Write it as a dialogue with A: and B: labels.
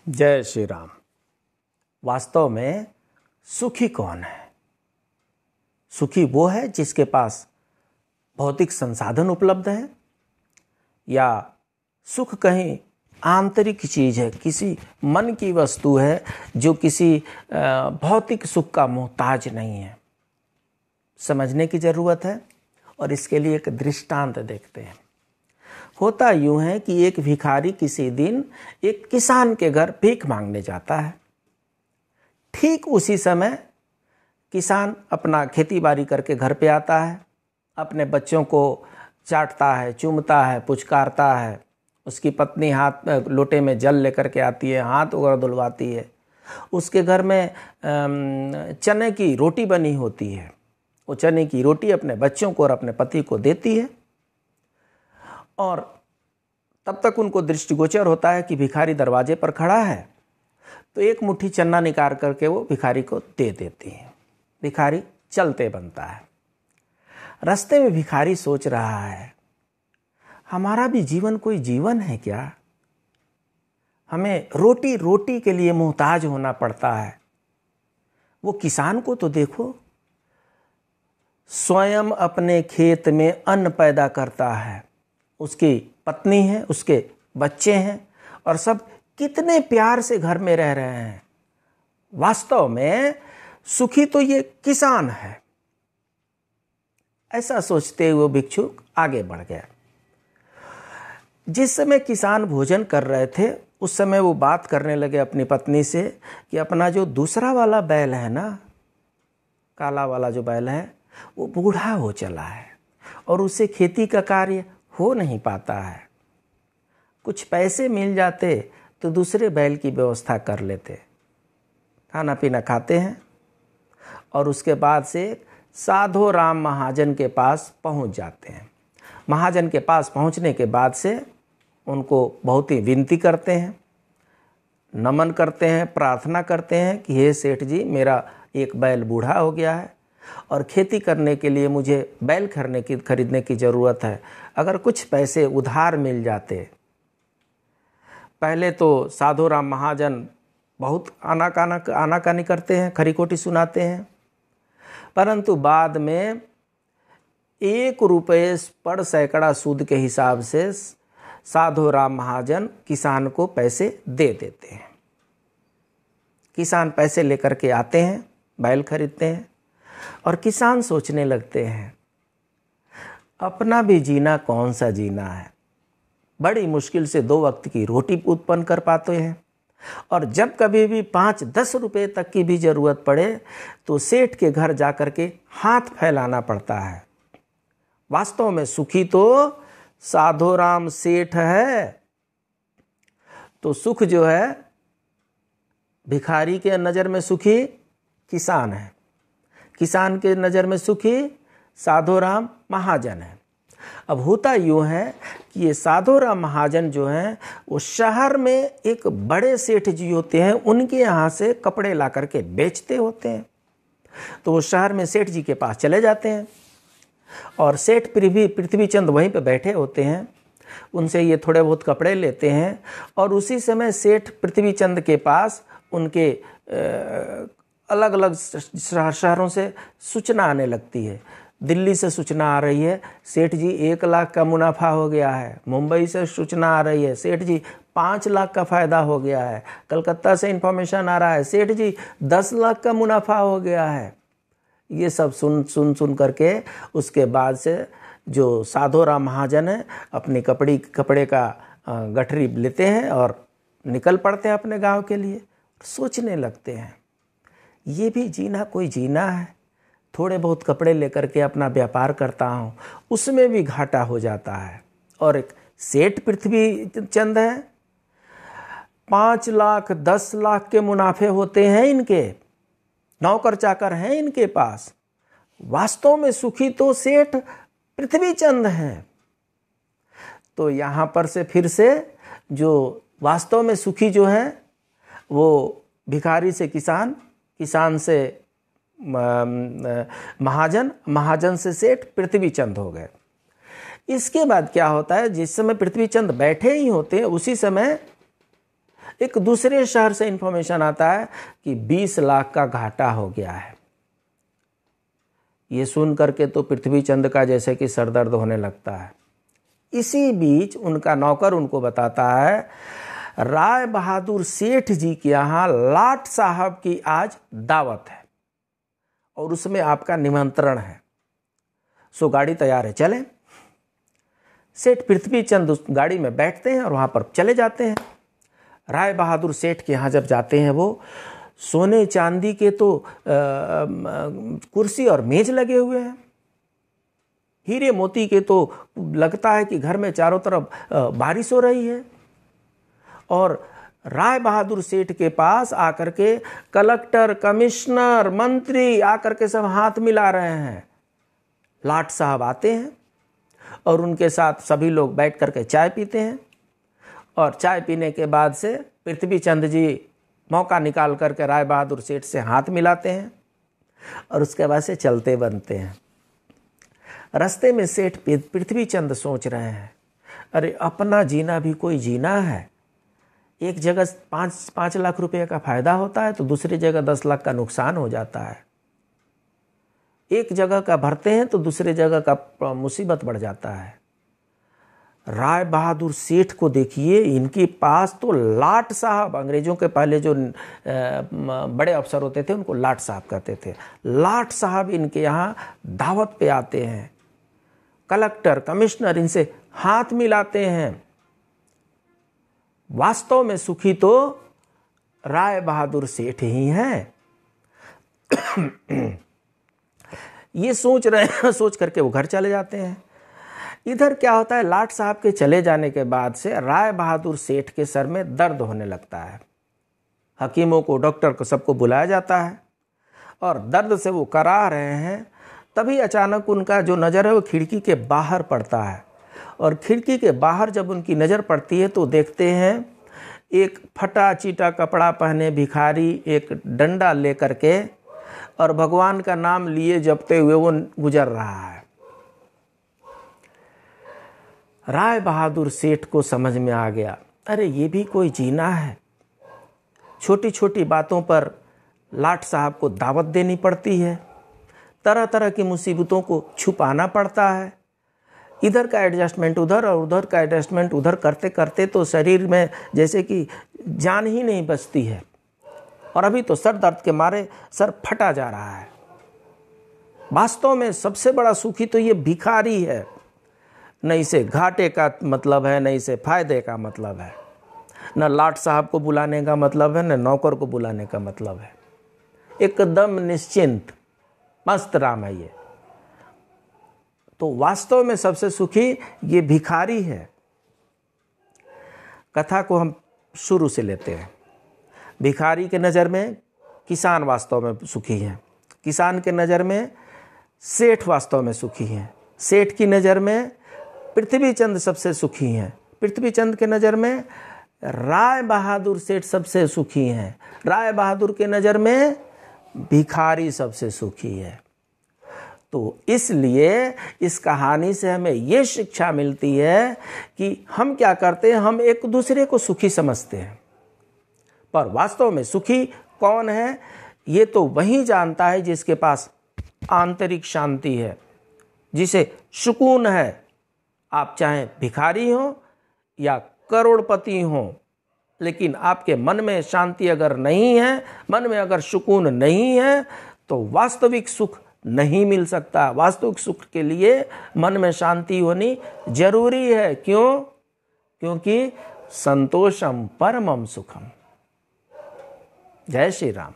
A: जय श्री राम। वास्तव में सुखी कौन है? सुखी वो है जिसके पास भौतिक संसाधन उपलब्ध है, या सुख कहीं आंतरिक चीज है, किसी मन की वस्तु है जो किसी भौतिक सुख का मोहताज नहीं है। समझने की जरूरत है और इसके लिए एक दृष्टांत देखते हैं। होता यूं है कि एक भिखारी किसी दिन एक किसान के घर भीख मांगने जाता है। ठीक उसी समय किसान अपना खेती बाड़ी करके घर पे आता है, अपने बच्चों को चाटता है, चूमता है, पुचकारता है। उसकी पत्नी हाथ लोटे में जल लेकर के आती है, हाथ वगैरह धुलवाती है। उसके घर में चने की रोटी बनी होती है। वो चने की रोटी अपने बच्चों को और अपने पति को देती है, और तब तक उनको दृष्टिगोचर होता है कि भिखारी दरवाजे पर खड़ा है। तो एक मुट्ठी चन्ना निकाल करके वो भिखारी को दे देती है। भिखारी चलते बनता है। रास्ते में भिखारी सोच रहा है, हमारा भी जीवन कोई जीवन है क्या? हमें रोटी रोटी के लिए मोहताज होना पड़ता है। वो किसान को तो देखो, स्वयं अपने खेत में अन्न पैदा करता है। उसकी पत्नी है, उसके बच्चे हैं, और सब कितने प्यार से घर में रह रहे हैं। वास्तव में सुखी तो ये किसान है। ऐसा सोचते हुए भिक्षुक आगे बढ़ गया। जिस समय किसान भोजन कर रहे थे, उस समय वो बात करने लगे अपनी पत्नी से कि अपना जो दूसरा वाला बैल है ना, काला वाला जो बैल है, वो बूढ़ा हो चला है और उससे खेती का कार्य हो नहीं पाता है। कुछ पैसे मिल जाते तो दूसरे बैल की व्यवस्था कर लेते। खाना पीना खाते हैं और उसके बाद से साधो राम महाजन के पास पहुंच जाते हैं। महाजन के पास पहुंचने के बाद से उनको बहुत ही विनती करते हैं, नमन करते हैं, प्रार्थना करते हैं कि हे सेठ जी, मेरा एक बैल बूढ़ा हो गया है और खेती करने के लिए मुझे बैल खरीदने की ज़रूरत है। अगर कुछ पैसे उधार मिल जाते। पहले तो साधु राम महाजन बहुत आनाकानी करते हैं, खरीखोटी सुनाते हैं, परंतु बाद में 1 रुपये पर सैकड़ा सूद के हिसाब से साधु राम महाजन किसान को पैसे दे देते हैं। किसान पैसे लेकर के आते हैं, बैल खरीदते हैं, और किसान सोचने लगते हैं, अपना भी जीना कौन सा जीना है। बड़ी मुश्किल से 2 वक्त की रोटी उत्पन्न कर पाते हैं, और जब कभी भी 5-10 रुपए तक की भी जरूरत पड़े तो सेठ के घर जाकर के हाथ फैलाना पड़ता है। वास्तव में सुखी तो साधु राम सेठ है। तो सुख जो है, भिखारी के नज़र में सुखी किसान है, किसान के नज़र में सुखी साधु राम महाजन है। अब होता यूँ है कि ये साधु राम महाजन जो हैं, वो शहर में एक बड़े सेठ जी होते हैं, उनके यहाँ से कपड़े ला करके बेचते होते हैं। तो वो शहर में सेठ जी के पास चले जाते हैं, और सेठ पृथ्वीचंद वहीं पे बैठे होते हैं। उनसे ये थोड़े बहुत कपड़े लेते हैं, और उसी समय सेठ पृथ्वीचंद के पास उनके अलग अलग शहरों से सूचना आने लगती है। दिल्ली से सूचना आ रही है, सेठ जी 1 लाख का मुनाफा हो गया है। मुंबई से सूचना आ रही है, सेठ जी 5 लाख का फ़ायदा हो गया है। कलकत्ता से इन्फॉर्मेशन आ रहा है, सेठ जी 10 लाख का मुनाफा हो गया है। ये सब सुन करके उसके बाद से जो साधु राम महाजन है, अपनी कपड़े का गठरी लेते हैं और निकल पड़ते हैं अपने गांव के लिए। सोचने लगते हैं, ये भी जीना कोई जीना है। थोड़े बहुत कपड़े लेकर के अपना व्यापार करता हूँ, उसमें भी घाटा हो जाता है। और एक सेठ पृथ्वीचंद है, 5 लाख 10 लाख के मुनाफे होते हैं इनके, नौकर चाकर हैं इनके पास। वास्तव में सुखी तो सेठ पृथ्वीचंद हैं। तो यहाँ पर से फिर से जो वास्तव में सुखी जो है, वो भिखारी से किसान, किसान से महाजन, महाजन से सेठ पृथ्वीचंद हो गए। इसके बाद क्या होता है, जिस समय पृथ्वीचंद बैठे ही होते हैं, उसी समय एक दूसरे शहर से इंफॉर्मेशन आता है कि 20 लाख का घाटा हो गया है। ये सुन करके तो पृथ्वीचंद का जैसे कि सरदर्द होने लगता है। इसी बीच उनका नौकर उनको बताता है, राय बहादुर सेठ जी के यहाँ लाट साहब की आज दावत है और उसमें आपका निमंत्रण है, सो गाड़ी तैयार है, चलें। सेठ पृथ्वीचंद उस गाड़ी में बैठते हैं और वहाँ पर चले जाते हैं। राय बहादुर सेठ के यहाँ जब जाते हैं, वो सोने चांदी के तो कुर्सी और मेज लगे हुए हैं, हीरे मोती के तो लगता है कि घर में चारों तरफ बारिश हो रही है। और राय बहादुर सेठ के पास आकर के कलेक्टर, कमिश्नर, मंत्री आकर के सब हाथ मिला रहे हैं। लाट साहब आते हैं और उनके साथ सभी लोग बैठ करके चाय पीते हैं और चाय पीने के बाद से पृथ्वीचंद जी मौका निकाल करके राय बहादुर सेठ से हाथ मिलाते हैं और उसके बाद से चलते बनते हैं। रास्ते में सेठ पृथ्वीचंद सोच रहे हैं, अरे अपना जीना भी कोई जीना है। एक जगह 5 लाख रुपए का फायदा होता है तो दूसरी जगह 10 लाख का नुकसान हो जाता है। एक जगह का भरते हैं तो दूसरी जगह का मुसीबत बढ़ जाता है। राय बहादुर सेठ को देखिए, इनके पास तो लाट साहब, अंग्रेजों के पहले जो बड़े अफसर होते थे उनको लाट साहब कहते थे, लाट साहब इनके यहाँ दावत पे आते हैं। कलेक्टर, कमिश्नर इनसे हाथ मिलाते हैं। वास्तव में सुखी तो राय बहादुर सेठ ही हैं। ये सोच रहे हैं, सोच करके वो घर चले जाते हैं। इधर क्या होता है, लाट साहब के चले जाने के बाद से राय बहादुर सेठ के सर में दर्द होने लगता है। हकीमों को, डॉक्टर को, सबको बुलाया जाता है और दर्द से वो करा रहे हैं। तभी अचानक उनका जो नज़र है वो खिड़की के बाहर पड़ता है और खिड़की के बाहर जब उनकी नज़र पड़ती है तो देखते हैं एक फटा चीटा कपड़ा पहने भिखारी एक डंडा लेकर के और भगवान का नाम लिए जपते हुए वो गुजर रहा है। राय बहादुर सेठ को समझ में आ गया, अरे ये भी कोई जीना है। छोटी छोटी बातों पर लाट साहब को दावत देनी पड़ती है, तरह तरह की मुसीबतों को छुपाना पड़ता है। इधर का एडजस्टमेंट उधर और उधर का एडजस्टमेंट उधर करते करते तो शरीर में जैसे कि जान ही नहीं बचती है और अभी तो सर दर्द के मारे सर फटा जा रहा है। वास्तव में सबसे बड़ा सुखी तो ये भिखारी है। न इसे घाटे का मतलब है, न इसे फायदे का मतलब है, न लाट साहब को बुलाने का मतलब है, न नौकर को बुलाने का मतलब है। एकदम निश्चिंत मस्त राम है ये। तो वास्तव में सबसे सुखी ये भिखारी है। कथा को हम शुरू से लेते हैं। भिखारी के नज़र में किसान वास्तव में सुखी हैं, किसान के नज़र में सेठ वास्तव में सुखी हैं, सेठ की नज़र में पृथ्वीचंद सबसे सुखी हैं, पृथ्वीचंद के नज़र में राय बहादुर सेठ सबसे सुखी हैं, राय बहादुर के नज़र में भिखारी सबसे सुखी है। तो इसलिए इस कहानी से हमें ये शिक्षा मिलती है कि हम क्या करते हैं, हम एक दूसरे को सुखी समझते हैं, पर वास्तव में सुखी कौन है ये तो वही जानता है जिसके पास आंतरिक शांति है, जिसे सुकून है। आप चाहे भिखारी हो या करोड़पति हो, लेकिन आपके मन में शांति अगर नहीं है, मन में अगर सुकून नहीं है, तो वास्तविक सुख नहीं मिल सकता। वास्तविक सुख के लिए मन में शांति होनी जरूरी है। क्यों? क्योंकि संतोषम परमम सुखम। जय श्री राम।